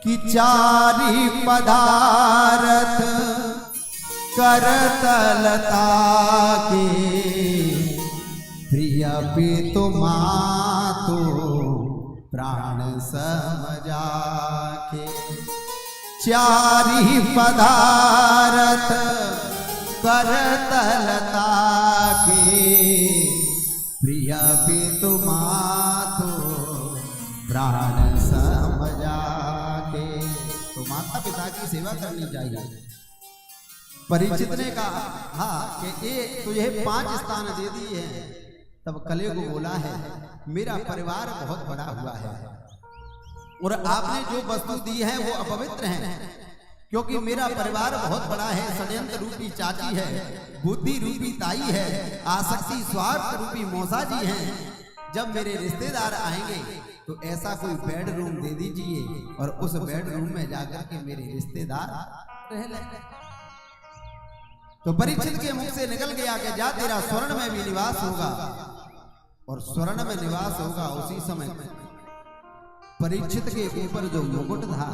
कि चारी पदार्थ करतलता के प्रिय पितु मातु प्राण समझा के। चारी पदार्थ करतलता के प्रिय पितु मातु प्राण समझा के। तो माता पिता की सेवा करनी चाहिए। परीक्षित ने कहा हाँ कि ये तुझे 5 स्थान दे दिए हैं। तब कले को बोला है मेरा परिवार बहुत बड़ा हुआ है और आपने जो वस्तु दी है वो अपवित्र है, क्योंकि मेरा परिवार बहुत बड़ा है। षड्यंत्र रूपी चाची है, बुद्धि रूपी ताई है, आसक्ति स्वार्थ रूपी मौसा जी हैं। जब मेरे रिश्तेदार आएंगे तो ऐसा कोई बेडरूम दे दीजिए और उस बेडरूम में जाकर के मेरे रिश्तेदार रह लेंगे। तो परीक्षित के मुख से निकल गया कि जा तेरा स्वर्ण में भी निवास होगा। और स्वर्ण में निवास होगा। उसी समय परीक्षित के ऊपर जो मुकुट था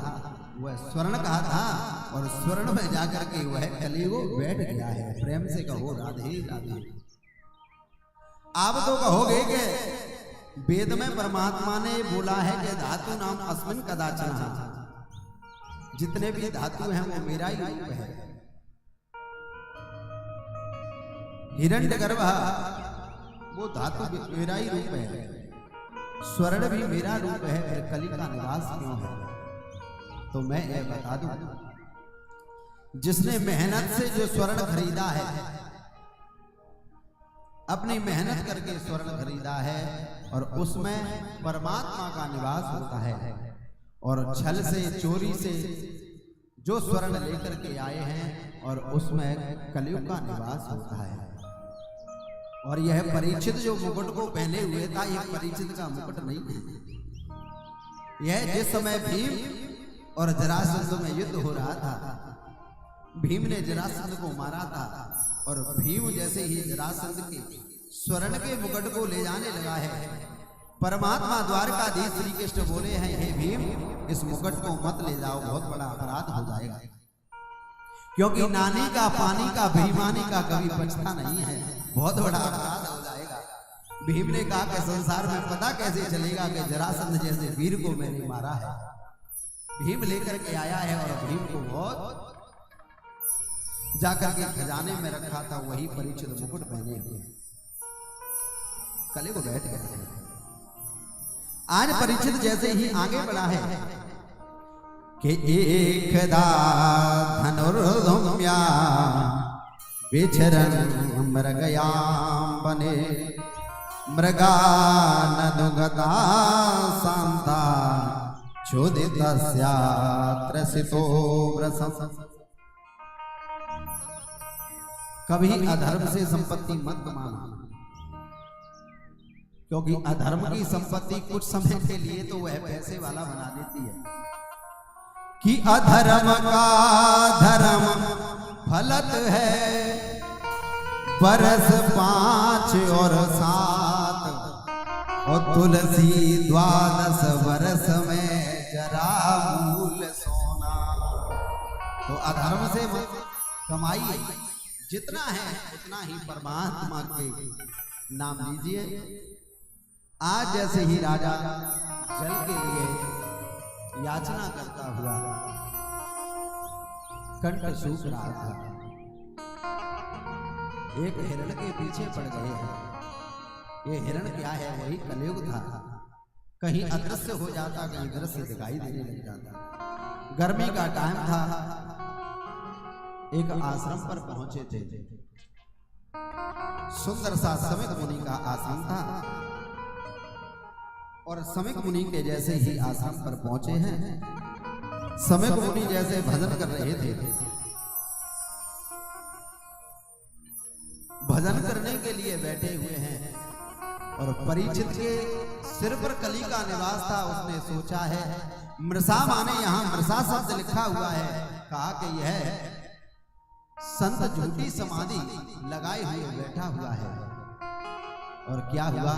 वह स्वर्ण का था और स्वर्ण में जाकर के वह कलियुग बैठ गया है। प्रेम से कहो राधे राधे। आप तो कहोगे कि वेद में परमात्मा ने बोला है कि धातु नाम अस्मिन कदाचन, जितने भी धातु हैं वो मेरा ही रूप है। हिरण्यगर्भ वो धातु मेरा ही रूप है, स्वर्ण भी मेरा रूप है, फिर कली का निवास क्यों है? तो मैं ये बता दूं, जिसने मेहनत से जो स्वर्ण खरीदा है, अपनी मेहनत करके स्वर्ण खरीदा है और उसमें परमात्मा का निवास होता है, और छल से चोरी से जो स्वर्ण लेकर के आए हैं और उसमें कलयुग का निवास होता है। और यह परीक्षित जो मुकुट को पहने हुए था, यह परीक्षित का मुकुट नहीं है। यह जिस समय भीम और जरासंध में युद्ध हो रहा था, भीम ने जरासंध को मारा था और भीम जैसे ही जरासंध के स्वर्ण के मुकुट को ले जाने लगा है, परमात्मा द्वारकाधीश श्री कृष्ण बोले हैं हे भीम, इस मुकुट को मत ले जाओ, बहुत बड़ा अपराध हो जाएगा। क्योंकि नानी का पानी का बेईमानी का कभी बचता नहीं है, बहुत बड़ा अपराध हो जाएगा। भीम ने कहा कि संसार में पता कैसे चलेगा कि जरासंध जैसे वीर को मैंने मारा है। भीम लेकर के आया है और भीम को बहुत जाकर के खजाने में रखा था, वही परीक्षित मुकुट पहने हुए कले को बैठ गए। आज परीक्षित जैसे ही आगे बढ़ा है कि एकदा धनुर्धुम्या विचरन् मृगयां बने मृगाननुगता शान्ता चोदितस्या त्रसितो व्रसम्। कभी अधर्म से संपत्ति मत कमाना, क्योंकि अधर्म की संपत्ति कुछ समय के लिए तो वह पैसे वाला बना देती है। कि अधर्म का धर्म फलत है बरस 5 और 7, और तुलसी 12 बरस में जरा मूल सोना। तो अधर्म से मत कमाइए, जितना है उतना ही परमात्मा के नाम लीजिए। आज जैसे ही राजा जल के लिए याचना करता हुआ कंठ सूख रहा था, एक हिरण के पीछे पड़ गए हैं। ये हिरण क्या है? वही कलयुग था। कहीं अदृश्य हो जाता, कहीं दृश्य दिखाई देने लग जाता। गर्मी का टाइम था, एक आश्रम पर पहुंचे थे। सुंदर सा समिक मुनि का आश्रम था, और समिक मुनि के जैसे ही आश्रम पर पहुंचे हैं, समिक मुनि जैसे भजन कर रहे थे। भजन करने के लिए बैठे हुए हैं और परीक्षित के सिर पर कली का निवास था। उसने सोचा है, मृषा माने यहाँ मृषा शब्द लिखा हुआ है, कहा कि यह संत झूठी समाधि लगाए हुए बैठा हुआ है। और क्या हुआ?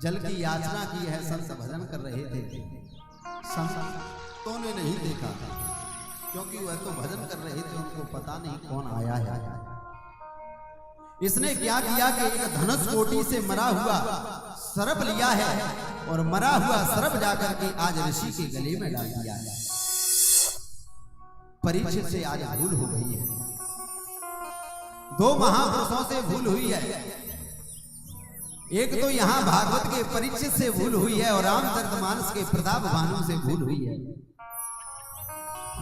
जल की याचना की है, संत भजन कर रहे थे। संत तो ने नहीं देखा, क्योंकि वह तो भजन कर रहे थे, उनको पता नहीं कौन आया है। इसने क्या किया कि एक धनुष कोटि से मरा हुआ सर्प लिया है और मरा हुआ सर्प जाकर के आज ऋषि के गले में डाल दिया है। परीक्षित से आज भूल हो गई है, दो महापुरुषों से भूल हुई है। एक तो यहां भागवत के परीक्षित से भूल हुई है और रामचरितमानस के प्रताप भानु से भूल हुई है।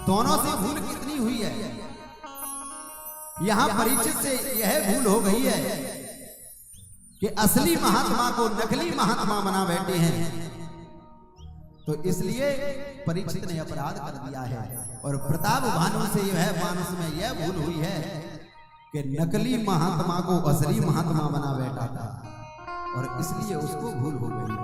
दोनों से भूल कितनी हुई है? यहां परीक्षित से यह भूल हो गई है कि असली महात्मा को नकली महात्मा बना बैठे हैं, तो इसलिए परीक्षित ने अपराध कर दिया है। और प्रताप भानु से यह मानस में यह भूल हुई है कि नकली महात्मा को असली महात्मा बना बैठा था, और इसलिए उसको भूल हो गई।